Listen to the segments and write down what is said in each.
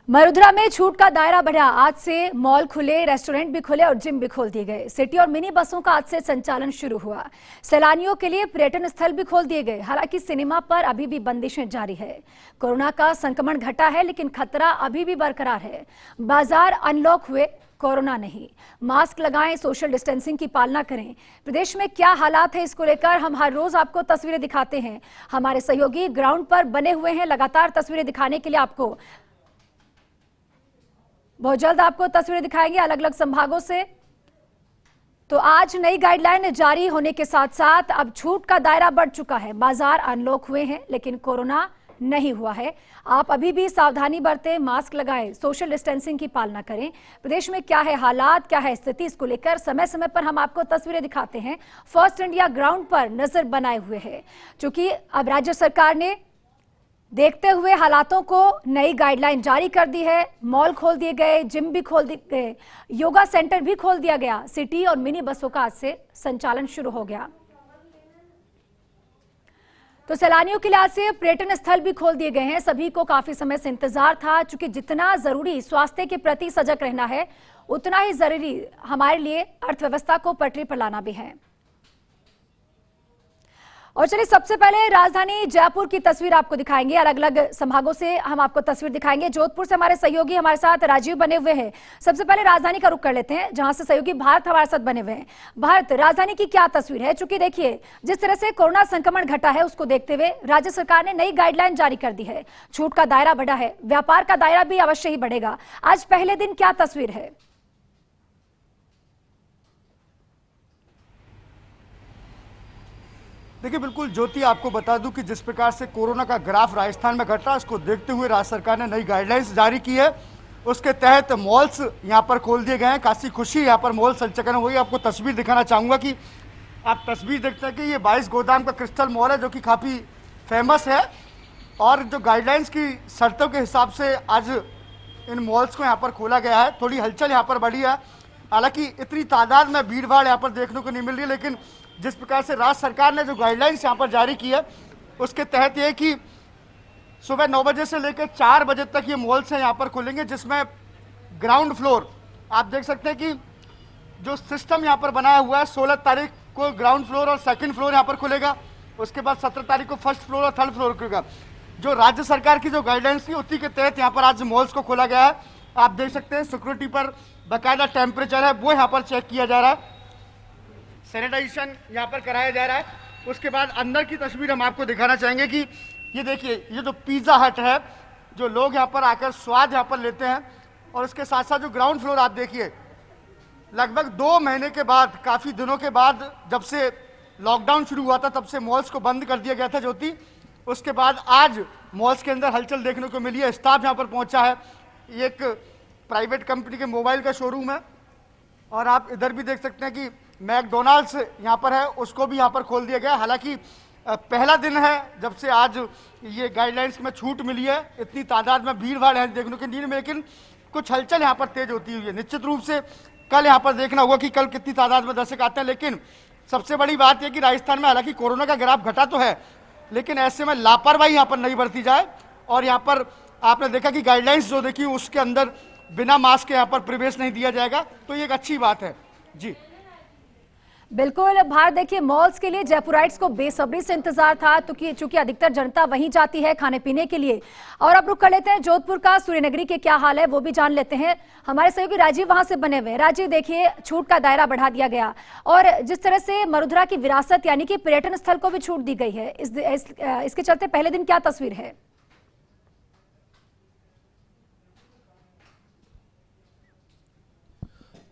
मरुधरा में छूट का दायरा बढ़ा। आज से मॉल खुले, रेस्टोरेंट भी खुले और जिम भी खोल दिए गए। सिटी और मिनी बसों का आज से संचालन शुरू हुआ। सैलानियों के लिए पर्यटन स्थल भी खोल दिए गए। हालांकि सिनेमा पर अभी भी बंदिशें जारी है। कोरोना का संक्रमण घटा है, लेकिन खतरा अभी भी बरकरार है। बाजार अनलॉक हुए, कोरोना नहीं। मास्क लगाएं, सोशल डिस्टेंसिंग की पालना करें। प्रदेश में क्या हालात है, इसको लेकर हम हर रोज आपको तस्वीरें दिखाते हैं। हमारे सहयोगी ग्राउंड पर बने हुए हैं, लगातार तस्वीरें दिखाने के लिए आपको। बहुत जल्द आपको तस्वीरें दिखाएंगे अलग अलग संभागों से। तो आज नई गाइडलाइन जारी होने के साथ साथ अब छूट का दायरा बढ़ चुका है। बाजार अनलॉक हुए हैं, लेकिन कोरोना नहीं हुआ है। आप अभी भी सावधानी बरतें, मास्क लगाएं, सोशल डिस्टेंसिंग की पालना करें। प्रदेश में क्या है हालात, क्या है स्थिति, इसको लेकर समय समय पर हम आपको तस्वीरें दिखाते हैं। फर्स्ट इंडिया ग्राउंड पर नजर बनाए हुए है, क्योंकि अब राज्य सरकार ने देखते हुए हालातों को नई गाइडलाइन जारी कर दी है। मॉल खोल दिए गए, जिम भी खोल दिए गए, योगा सेंटर भी खोल दिया गया। सिटी और मिनी बसों का आज से संचालन शुरू हो गया। तो सैलानियों के लिए आज से पर्यटन स्थल भी खोल दिए गए हैं। सभी को काफी समय से इंतजार था, क्योंकि जितना जरूरी स्वास्थ्य के प्रति सजग रहना है, उतना ही जरूरी हमारे लिए अर्थव्यवस्था को पटरी पर लाना भी है। और चलिए सबसे पहले राजधानी जयपुर की तस्वीर आपको दिखाएंगे। अलग अलग संभागों से हम आपको तस्वीर दिखाएंगे। जोधपुर से हमारे सहयोगी हमारे साथ राजीव बने हुए हैं। सबसे पहले राजधानी का रुख कर लेते हैं, जहां से सहयोगी भारत हमारे साथ बने हुए हैं। भारत, राजधानी की क्या तस्वीर है? चूंकि देखिए, जिस तरह से कोरोना संक्रमण घटा है, उसको देखते हुए राज्य सरकार ने नई गाइडलाइन जारी कर दी है। छूट का दायरा बढ़ा है, व्यापार का दायरा भी अवश्य ही बढ़ेगा। आज पहले दिन क्या तस्वीर है? देखिए, बिल्कुल ज्योति, आपको बता दूं कि जिस प्रकार से कोरोना का ग्राफ राजस्थान में घट रहा है, उसको देखते हुए राज्य सरकार ने नई गाइडलाइंस जारी की है। उसके तहत मॉल्स यहां पर खोल दिए गए हैं। काफ़ी खुशी यहां पर मॉल संचालन हुई। आपको तस्वीर दिखाना चाहूँगा कि आप तस्वीर देखते हैं कि ये 22 गोदाम का क्रिस्टल मॉल है, जो कि काफ़ी फेमस है। और जो गाइडलाइंस की शर्तों के हिसाब से आज इन मॉल्स को यहाँ पर खोला गया है। थोड़ी हलचल यहाँ पर बढ़ी है। हालांकि इतनी तादाद में भीड़ भाड़ यहाँ पर देखने को नहीं मिल रही है, लेकिन जिस प्रकार से राज्य सरकार ने जो गाइडलाइंस यहाँ पर जारी की है, उसके तहत ये कि सुबह 9 बजे से लेकर 4 बजे तक ये मॉल्स हैं यहाँ पर खुलेंगे, जिसमें ग्राउंड फ्लोर आप देख सकते हैं कि जो सिस्टम यहाँ पर बनाया हुआ है, 16 तारीख को ग्राउंड फ्लोर और सेकंड फ्लोर यहाँ पर खुलेगा। उसके बाद 17 तारीख को फर्स्ट फ्लोर और थर्ड फ्लोर खुलेगा। जो राज्य सरकार की जो गाइडलाइंस थी, उसी के तहत यहाँ पर आज मॉल्स को खोला गया है। आप देख सकते हैं सिक्योरिटी पर बाकायदा टेम्परेचर है, वो यहाँ पर चेक किया जा रहा है। सैनिटाइजेशन यहाँ पर कराया जा रहा है। उसके बाद अंदर की तस्वीर हम आपको दिखाना चाहेंगे कि ये देखिए, ये जो पिज़्ज़ा हट है, जो लोग यहाँ पर आकर स्वाद यहाँ पर लेते हैं। और उसके साथ साथ जो ग्राउंड फ्लोर आप देखिए, लगभग 2 महीने के बाद, काफ़ी दिनों के बाद, जब से लॉकडाउन शुरू हुआ था, तब से मॉल्स को बंद कर दिया गया था ज्योति। उसके बाद आज मॉल्स के अंदर हलचल देखने को मिली है। स्टाफ यहाँ पर पहुँचा है। ये एक प्राइवेट कंपनी के मोबाइल का शोरूम है। और आप इधर भी देख सकते हैं कि मैकडोनाल्ड्स यहाँ पर है, उसको भी यहाँ पर खोल दिया गया। हालांकि पहला दिन है जब से आज ये गाइडलाइंस में छूट मिली है। इतनी तादाद में भीड़ भाड़ है देखने को नहीं मिली, लेकिन कुछ हलचल यहाँ पर तेज होती हुई है। निश्चित रूप से कल यहाँ पर देखना होगा कि कल कितनी तादाद में दर्शक आते हैं। लेकिन सबसे बड़ी बात यह कि राजस्थान में हालांकि कोरोना का ग्राफ घटा तो है, लेकिन ऐसे में लापरवाही यहाँ पर नहीं बरती जाए। और यहाँ पर आपने देखा कि गाइडलाइंस जो देखी, उसके अंदर बिना मास्क के यहाँ पर प्रवेश नहीं दिया जाएगा, तो ये एक अच्छी बात है। जी बिल्कुल भारत, देखिए मॉल्स के लिए जयपुराइट्स को बेसब्री से इंतजार था, तो कि चूंकि अधिकतर जनता वहीं जाती है खाने पीने के लिए। और अब रुक कर लेते हैं जोधपुर का, सूर्यनगरी के क्या हाल है वो भी जान लेते हैं। हमारे सहयोगी राजीव वहां से बने हुए हैं। राजीव, देखिए छूट का दायरा बढ़ा दिया गया, और जिस तरह से मरुधरा की विरासत यानी कि पर्यटन स्थल को भी छूट दी गई है, इसके चलते पहले दिन क्या तस्वीर है?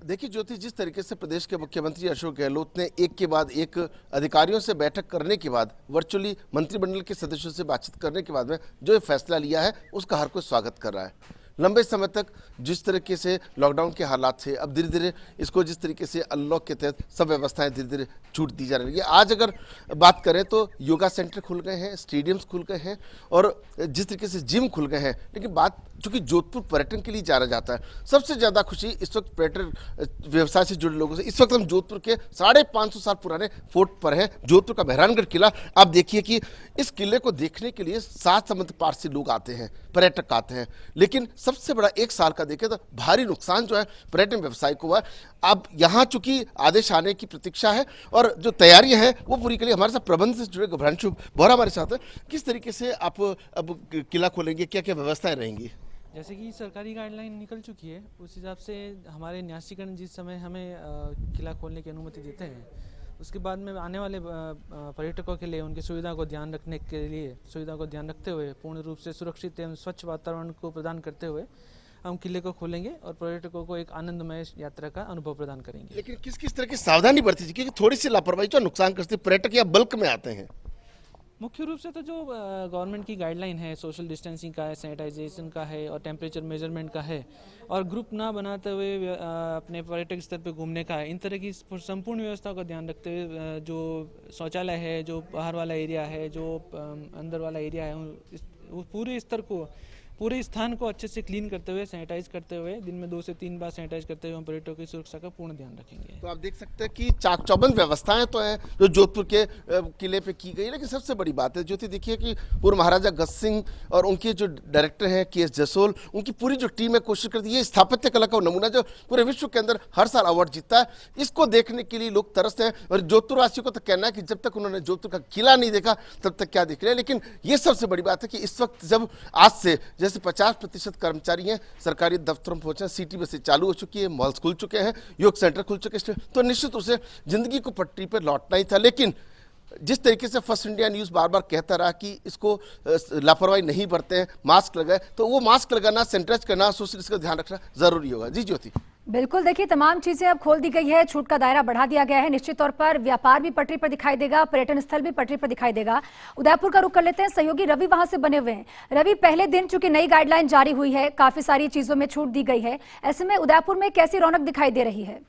देखिए ज्योति, जिस तरीके से प्रदेश के मुख्यमंत्री अशोक गहलोत ने एक के बाद एक अधिकारियों से बैठक करने के बाद, वर्चुअली मंत्रिमंडल के सदस्यों से बातचीत करने के बाद में जो ये फैसला लिया है, उसका हर कोई स्वागत कर रहा है। लंबे समय तक जिस तरीके से लॉकडाउन के हालात थे, अब धीरे धीरे इसको जिस तरीके से अनलॉक के तहत सब व्यवस्थाएं धीरे धीरे छूट दी जा रही है। आज अगर बात करें तो योगा सेंटर खुल गए हैं, स्टेडियम्स खुल गए हैं, और जिस तरीके से जिम खुल गए हैं। लेकिन बात, चूंकि जोधपुर पर्यटन के लिए जाना जाता है, सबसे ज़्यादा खुशी इस वक्त पर्यटन व्यवसाय से जुड़े लोगों से। इस वक्त हम जोधपुर के 550 साल पुराने फोर्ट पर हैं, जोधपुर का मेहरानगढ़ किला। आप देखिए कि इस किले को देखने के लिए 7 समुद्र पार से लोग आते हैं, पर्यटक आते हैं, लेकिन सबसे बड़ा एक साल का देखें तो भारी नुकसान जो है पर्यटन व्यवसाय को हुआ है। अब यहाँ चूंकि आदेश आने की प्रतीक्षा है और जो तैयारियां हैं वो पूरी के लिए हमारे साथ प्रबंध से जुड़े भ्रांशु बोहरा हमारे साथ है। किस तरीके से आप अब किला खोलेंगे, क्या क्या व्यवस्थाएं रहेंगी? जैसे कि सरकारी गाइडलाइन निकल चुकी है, उस हिसाब से हमारे न्यासीकरण जिस समय हमें किला खोलने की अनुमति देते हैं, उसके बाद में आने वाले पर्यटकों के लिए उनकी सुविधा को ध्यान रखते हुए पूर्ण रूप से सुरक्षित एवं स्वच्छ वातावरण को प्रदान करते हुए हम किले को खोलेंगे और पर्यटकों को एक आनंदमय यात्रा का अनुभव प्रदान करेंगे। लेकिन किस किस तरह की सावधानी बरती थी, क्योंकि थोड़ी सी लापरवाही जो नुकसान करती है, पर्यटक या बल्क में आते हैं? मुख्य रूप से तो जो गवर्नमेंट की गाइडलाइन है, सोशल डिस्टेंसिंग का है, सैनिटाइजेशन का है और टेम्परेचर मेजरमेंट का है, और ग्रुप ना बनाते हुए अपने पर्यटक स्थल पे घूमने का है, इन तरह की संपूर्ण व्यवस्था का ध्यान रखते हुए जो शौचालय है, जो बाहर वाला एरिया है, जो अंदर वाला एरिया है, वो पूरे स्थान को अच्छे से क्लीन करते हुए, सैनिटाइज करते हुए, दिन में 2 से 3 बार सैनिटाइज करते हुए हम पर्यटकों की सुरक्षा का पूर्ण ध्यान रखेंगे। तो आप देख सकते हैं कि चाक चौबंद व्यवस्थाएं तो हैं जो जोधपुर के किले पे की गई, लेकिन सबसे बड़ी बात है ज्योति, देखिए कि पूर्व महाराजा गज सिंह और उनके जो डायरेक्टर हैं KS जसोल, उनकी पूरी जो टीम है कोशिश करती है। स्थापत्य कला का नमूना जो पूरे विश्व के अंदर हर साल अवार्ड जीतता है, इसको देखने के लिए लोग तरसते हैं। और जोधपुर वासियों को तो कहना है कि जब तक उन्होंने जोधपुर का किला नहीं देखा तब तक क्या देख रहे हैं। लेकिन ये सबसे बड़ी बात है कि इस वक्त जब आज से जैसे 50% कर्मचारी हैं सरकारी दफ्तरों में पहुंचे, सिटी बसें चालू हो चुकी है, मॉल्स खुल चुके हैं, योग सेंटर खुल चुके हैं, तो निश्चित रूप से जिंदगी को पटरी पर लौटना ही था। लेकिन जिस तरीके से फर्स्ट इंडिया न्यूज़ बार बार कहता रहा कि इसको लापरवाही नहीं बरते हैं, मास्क लगाए, तो वो मास्क लगाना, सैनिटाइज करना, सोशल डिस्टेंस का ध्यान रखना जरूरी होगा। जी ज्योति। बिल्कुल, देखिए तमाम चीजें अब खोल दी गई है, छूट का दायरा बढ़ा दिया गया है। निश्चित तौर पर व्यापार भी पटरी पर दिखाई देगा, पर्यटन स्थल भी पटरी पर दिखाई देगा। उदयपुर का रुख कर लेते हैं, सहयोगी रवि वहां से बने हुए हैं। रवि, पहले दिन चूंकि नई गाइडलाइन जारी हुई है, काफी सारी चीजों में छूट दी गई है, ऐसे में उदयपुर में कैसी रौनक दिखाई दे रही है?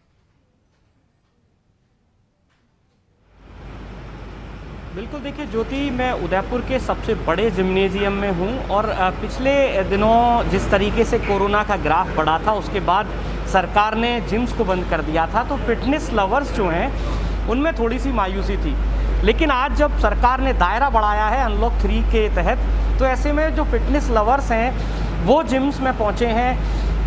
बिल्कुल, देखिए ज्योति, मैं उदयपुर के सबसे बड़े जिम्नेजियम में हूं और पिछले दिनों जिस तरीके से कोरोना का ग्राफ बढ़ा था, उसके बाद सरकार ने जिम्स को बंद कर दिया था, तो फिटनेस लवर्स जो हैं उनमें थोड़ी सी मायूसी थी। लेकिन आज जब सरकार ने दायरा बढ़ाया है अनलॉक 3 के तहत, तो ऐसे में जो फिटनेस लवर्स हैं वो जिम्स में पहुंचे हैं,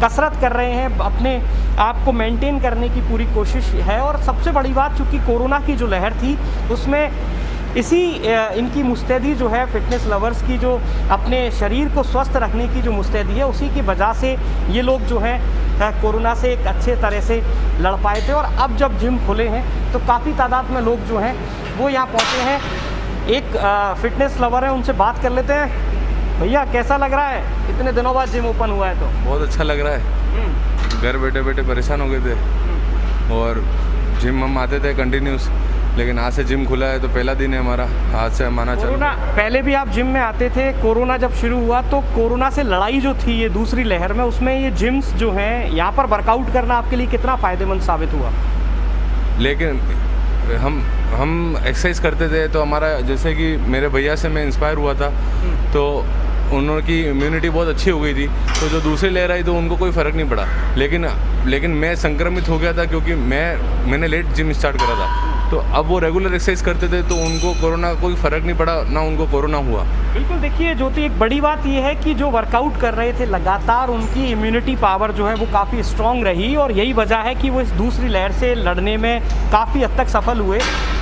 कसरत कर रहे हैं, अपने आप को मेंटेन करने की पूरी कोशिश है। और सबसे बड़ी बात, चूँकि कोरोना की जो लहर थी उसमें इनकी मुस्तैदी जो है, फिटनेस लवर्स की जो अपने शरीर को स्वस्थ रखने की जो मुस्तैदी है, उसी की वजह से ये लोग जो हैं कोरोना से एक अच्छे तरह से लड़ पाए थे। और अब जब जिम खुले हैं तो काफ़ी तादाद में लोग जो हैं वो यहाँ पहुँचे हैं। एक फिटनेस लवर है, उनसे बात कर लेते हैं। भैया, कैसा लग रहा है, इतने दिनों बाद जिम ओपन हुआ है? तो बहुत अच्छा लग रहा है। घर बैठे बैठे परेशान हो गए थे और जिम हम आते थे कंटिन्यूस, लेकिन आज से जिम खुला है तो पहला दिन है हमारा, आज से माना चलो। कोरोना पहले भी आप जिम में आते थे, कोरोना जब शुरू हुआ तो कोरोना से लड़ाई जो थी ये दूसरी लहर में, उसमें ये जिम्स जो हैं यहाँ पर वर्कआउट करना आपके लिए कितना फ़ायदेमंद साबित हुआ? लेकिन हम एक्सरसाइज करते थे तो हमारा, जैसे कि मेरे भैया से मैं इंस्पायर हुआ था, तो उनकी इम्यूनिटी बहुत अच्छी हो गई थी, तो जो दूसरी लहर आई तो उनको कोई फ़र्क नहीं पड़ा। लेकिन मैं संक्रमित हो गया था क्योंकि मैंने लेट जिम स्टार्ट करा था, तो अब वो रेगुलर एक्सरसाइज करते थे तो उनको कोरोना कोई फ़र्क नहीं पड़ा, ना उनको कोरोना हुआ। बिल्कुल, देखिए ज्योति, एक बड़ी बात ये है कि जो वर्कआउट कर रहे थे लगातार, उनकी इम्यूनिटी पावर जो है वो काफ़ी स्ट्रॉन्ग रही और यही वजह है कि वो इस दूसरी लहर से लड़ने में काफ़ी हद तक सफल हुए।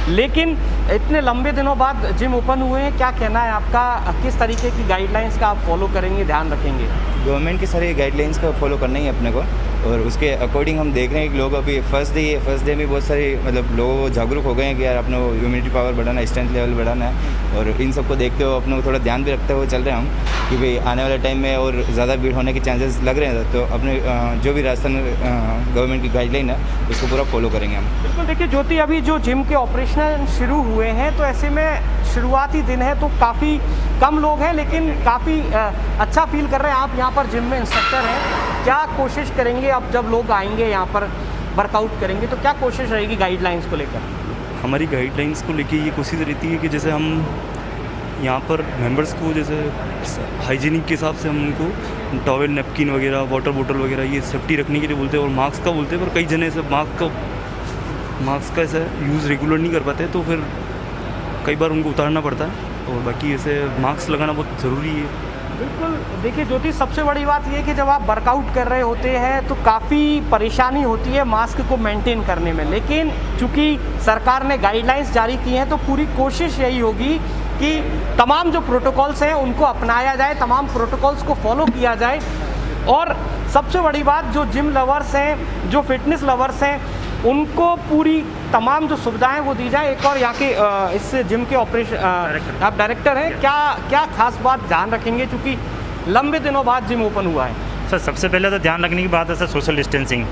लेकिन इतने लंबे दिनों बाद जिम ओपन हुए हैं, क्या कहना है आपका, किस तरीके की गाइडलाइंस का आप फॉलो करेंगे, ध्यान रखेंगे? गवर्नमेंट की सारी गाइडलाइंस का फॉलो करना ही है अपने को, और उसके अकॉर्डिंग हम देख रहे हैं कि लोग अभी फर्स्ट डे में बहुत सारे मतलब लोग जागरूक हो गए हैं कि यार अपने इम्यूनिटी पावर बढ़ाना है, स्ट्रेंथ लेवल बढ़ाना है, और इन सबको देखते हुए अपने को थोड़ा ध्यान भी रखते हुए चल रहे हैं हम कि भाई आने वाले टाइम में और ज़्यादा भीड़ होने के चांसेस लग रहे हैं, तो अपने जो भी राजस्थान गवर्नमेंट की गाइडलाइन है उसको पूरा फॉलो करेंगे हम। बिल्कुल, देखिए ज्योति, अभी जो जिम के ऑपरेशन शुरू हुए हैं, तो ऐसे में शुरुआती दिन है तो काफ़ी कम लोग हैं, लेकिन काफ़ी अच्छा फील कर रहे हैं। आप यहाँ पर जिम में इंस्ट्रक्टर हैं, क्या कोशिश करेंगे अब जब लोग आएंगे यहाँ पर वर्कआउट करेंगे, तो क्या कोशिश रहेगी गाइडलाइंस को लेकर? हमारी गाइडलाइंस को लेके ये कोशिश रहती है कि जैसे हम यहाँ पर मेंबर्स को जैसे हाइजीनिक के हिसाब से हम उनको टॉवल, नैपकिन वगैरह, वाटर बोतल वगैरह ये सेफ्टी रखने के लिए बोलते हैं, और मास्क का बोलते हैं, पर कई जने ऐसे मास्क का ऐसा यूज़ रेगुलर नहीं कर पाते, तो फिर कई बार उनको उतारना पड़ता है। और बाकी ऐसे मास्क लगाना बहुत ज़रूरी है, बिल्कुल, देखिए ज्योति, सबसे बड़ी बात ये है कि जब आप वर्कआउट कर रहे होते हैं तो काफ़ी परेशानी होती है मास्क को मेंटेन करने में, लेकिन चूंकि सरकार ने गाइडलाइंस जारी की हैं तो पूरी कोशिश यही होगी कि तमाम जो प्रोटोकॉल्स हैं उनको अपनाया जाए, तमाम प्रोटोकॉल्स को फॉलो किया जाए। और सबसे बड़ी बात, जो जिम लवर्स हैं, जो फिटनेस लवर्स हैं, उनको पूरी तमाम जो सुविधाएं वो दी जाए। एक और यहाँ के इस जिम के ऑपरेशन आप डायरेक्टर हैं, क्या खास बात ध्यान रखेंगे चूँकि लंबे दिनों बाद जिम ओपन हुआ है? सर सबसे पहले तो ध्यान रखने की बात है सर सोशल डिस्टेंसिंग,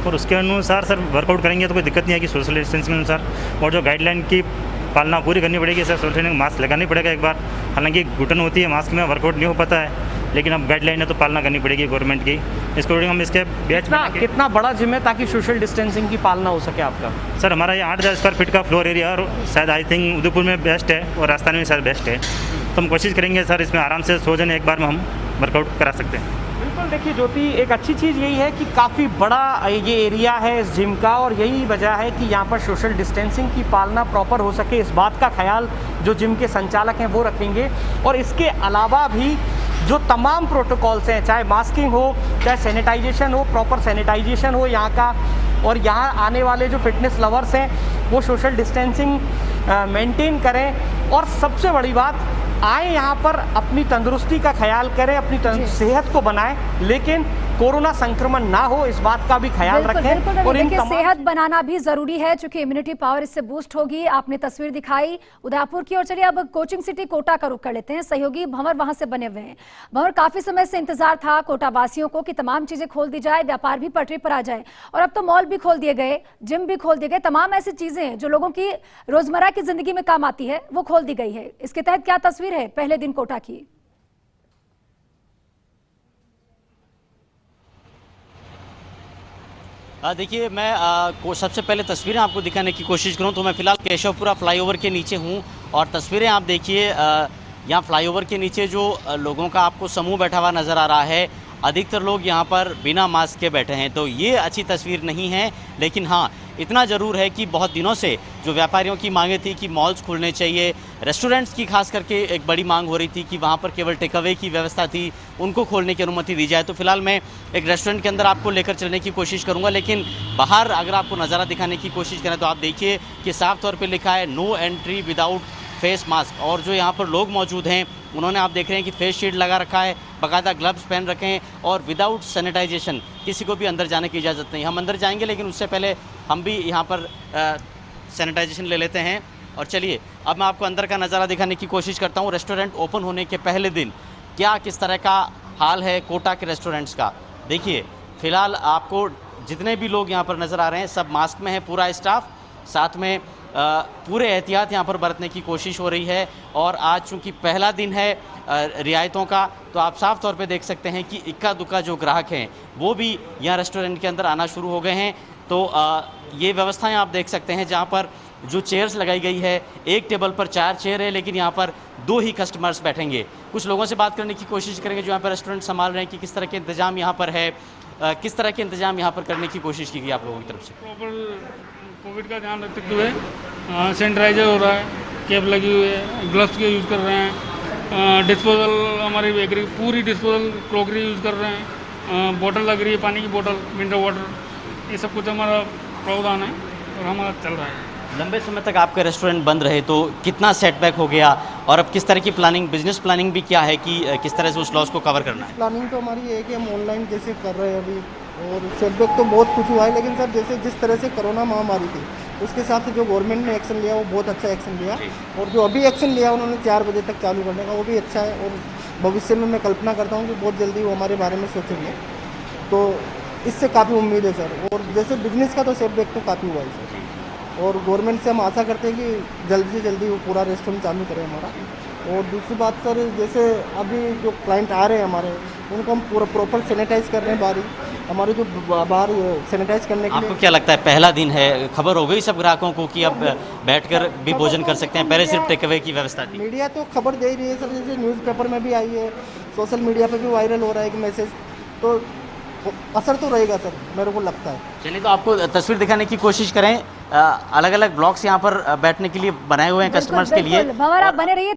और उसके अनुसार सर वर्कआउट करेंगे तो कोई दिक्कत नहीं आएगी सोशल डिस्टेंसिंग के अनुसार। और जो गाइडलाइन की पालना पूरी करनी पड़ेगी सर, सोशल मास्क लगानी पड़ेगा एक बार, हालांकि घुटन होती है मास्क में, वर्कआउट नहीं हो पाता है, लेकिन अब गाइडलाइन है तो पालना करनी पड़ेगी गवर्नमेंट की। इसके अकॉर्डिंग हम इसके बैच कितना बड़ा जिम है ताकि सोशल डिस्टेंसिंग की पालना हो सके आपका? सर हमारा ये 8000 स्क्वायर फीट का फ्लोर एरिया, और शायद आई थिंक उदयपुर में बेस्ट है और राजस्थान में शायद बेस्ट है, तो हम कोशिश करेंगे सर इसमें आराम से 100 जन एक बार में हम वर्कआउट करा सकते हैं। बिल्कुल, देखिए ज्योति, एक अच्छी चीज़ यही है कि काफ़ी बड़ा ये एरिया है इस जिम का, और यही वजह है कि यहाँ पर सोशल डिस्टेंसिंग की पालना प्रॉपर हो सके, इस बात का ख्याल जो जिम के संचालक हैं वो रखेंगे। और इसके अलावा भी जो तमाम प्रोटोकॉल्स हैं, चाहे मास्किंग हो, चाहे सैनिटाइजेशन हो, प्रॉपर सैनिटाइजेशन हो यहाँ का, और यहाँ आने वाले जो फिटनेस लवर्स हैं वो सोशल डिस्टेंसिंग मेंटेन करें। और सबसे बड़ी बात, आए यहाँ पर अपनी तंदुरुस्ती का ख्याल करें, अपनी सेहत को बनाएं, लेकिन कोरोना संक्रमण ना हो इस बात का भी ख्याल रखें। और देखिए सेहत बनाना भी जरूरी है, क्योंकि इम्यूनिटी पावर इससे बूस्ट होगी। आपने तस्वीर दिखाई उदयपुर की, और चलिए अब कोचिंग सिटी कोटा का रुख कर लेते हैं। सहयोगी भंवर वहां से बने हुए हैं। भंवर, काफी समय से इंतजार था कोटा वासियों को कि तमाम चीजें खोल दी जाए, व्यापार भी पटरी पर आ जाए, और अब तो मॉल भी खोल दिए गए, जिम भी खोल दिए गए, तमाम ऐसी चीजें जो लोगों की रोजमर्रा की जिंदगी में काम आती है वो खोल दी गई है। इसके तहत क्या तस्वीर है पहले दिन कोटा की? देखिए, मैं सबसे पहले तस्वीरें आपको दिखाने की कोशिश करूं तो मैं फ़िलहाल केशवपुरा फ्लाईओवर के नीचे हूं, और तस्वीरें आप देखिए, यहाँ फ्लाईओवर के नीचे जो लोगों का आपको समूह बैठा हुआ नज़र आ रहा है, अधिकतर लोग यहाँ पर बिना मास्क के बैठे हैं, तो ये अच्छी तस्वीर नहीं है। लेकिन हाँ, इतना ज़रूर है कि बहुत दिनों से जो व्यापारियों की मांगे थी कि मॉल्स खुलने चाहिए, रेस्टोरेंट्स की खास करके एक बड़ी मांग हो रही थी कि वहाँ पर केवल टेक अवे की व्यवस्था थी, उनको खोलने की अनुमति दी जाए। तो फिलहाल मैं एक रेस्टोरेंट के अंदर आपको लेकर चलने की कोशिश करूँगा, लेकिन बाहर अगर आपको नज़ारा दिखाने की कोशिश करें तो आप देखिए कि साफ तौर पर लिखा है no entry without face mask, और जो यहाँ पर लोग मौजूद हैं उन्होंने, आप देख रहे हैं कि फेस शील्ड लगा रखा है, बाकायदा ग्लव्स पहन रखे हैं, और विदाउट सैनिटाइजेशन किसी को भी अंदर जाने की इजाज़त नहीं। हम अंदर जाएंगे, लेकिन उससे पहले हम भी यहाँ पर सैनिटाइजेशन ले लेते हैं। और चलिए अब मैं आपको अंदर का नज़ारा दिखाने की कोशिश करता हूँ। रेस्टोरेंट ओपन होने के पहले दिन क्या किस तरह का हाल है कोटा के रेस्टोरेंट्स का। देखिए, फ़िलहाल आपको जितने भी लोग यहाँ पर नज़र आ रहे हैं सब मास्क में है, पूरा स्टाफ, साथ में पूरे एहतियात यहाँ पर बरतने की कोशिश हो रही है। और आज चूँकि पहला दिन है रियायतों का, तो आप साफ तौर पे देख सकते हैं कि इक्का दुक्का जो ग्राहक हैं वो भी यहाँ रेस्टोरेंट के अंदर आना शुरू हो गए हैं। तो ये व्यवस्थाएं आप देख सकते हैं, जहाँ पर जो चेयर्स लगाई गई है, एक टेबल पर 4 चेयर है, लेकिन यहाँ पर 2 ही कस्टमर्स बैठेंगे। कुछ लोगों से बात करने की कोशिश करेंगे जो यहाँ पर रेस्टोरेंट संभाल रहे हैं कि किस तरह के इंतजाम यहाँ पर है, किस तरह के इंतजाम यहाँ पर करने की कोशिश की गई आप लोगों की तरफ से। कोविड का ध्यान रखते हुए सैनिटाइजर हो रहा है, कैप लगी हुई है, ग्लव्स के यूज़ कर रहे हैं, डिस्पोजल हमारी बेकरी पूरी डिस्पोजल क्रॉकरी यूज़ कर रहे हैं, बोतल लग रही है, पानी की बोतल, मिनरल वाटर, ये सब कुछ हमारा प्रावधान है और हमारा चल रहा है। लंबे समय तक आपका रेस्टोरेंट बंद रहे तो कितना सेटबैक हो गया, और अब किस तरह की प्लानिंग, बिजनेस प्लानिंग भी क्या है कि किस तरह से उस लॉस को कवर करना है? प्लानिंग तो हमारी है कि हम ऑनलाइन जैसे कर रहे हैं अभी, और सेटबैक तो बहुत कुछ हुआ है, लेकिन सर जैसे जिस तरह से कोरोना महामारी थी उसके हिसाब से जो गवर्नमेंट ने एक्शन लिया वो बहुत अच्छा एक्शन लिया, और जो अभी एक्शन लिया उन्होंने 4 बजे तक चालू करने का, वो भी अच्छा है। और भविष्य में मैं कल्पना करता हूँ कि बहुत जल्दी वो हमारे बारे में सोचेंगे, तो इससे काफ़ी उम्मीद है सर। और जैसे बिजनेस का तो सेटबैक तो काफ़ी हुआ है सर, और गवर्नमेंट से हम आशा करते हैं कि जल्दी से जल्दी वो पूरा रेस्टोरेंट चालू करें हमारा। और दूसरी बात सर, जैसे अभी जो क्लाइंट आ रहे हैं हमारे, उनको हम पूरा प्रॉपर सैनिटाइज कर रहे हैं, बारी हमारे जो बाहर सैनिटाइज करने के लिए। आपको क्या लगता है पहला दिन है, खबर हो गई सब ग्राहकों को कि अब बैठकर भी भोजन कर सकते हैं, पहले सिर्फ टेक अवे की व्यवस्था थी? मीडिया तो खबर दे ही रही है सर, जैसे न्यूज़पेपर में भी आई है, सोशल मीडिया पे भी वायरल हो रहा है कि मैसेज, तो असर तो रहेगा सर, मेरे को लगता है। चलिए, तो आपको तस्वीर दिखाने की कोशिश करें। अलग अलग ब्लॉक्स यहाँ पर बैठने के लिए बनाए हुए हैं कस्टमर्स के लिए। भंवर, आप बने रहिए।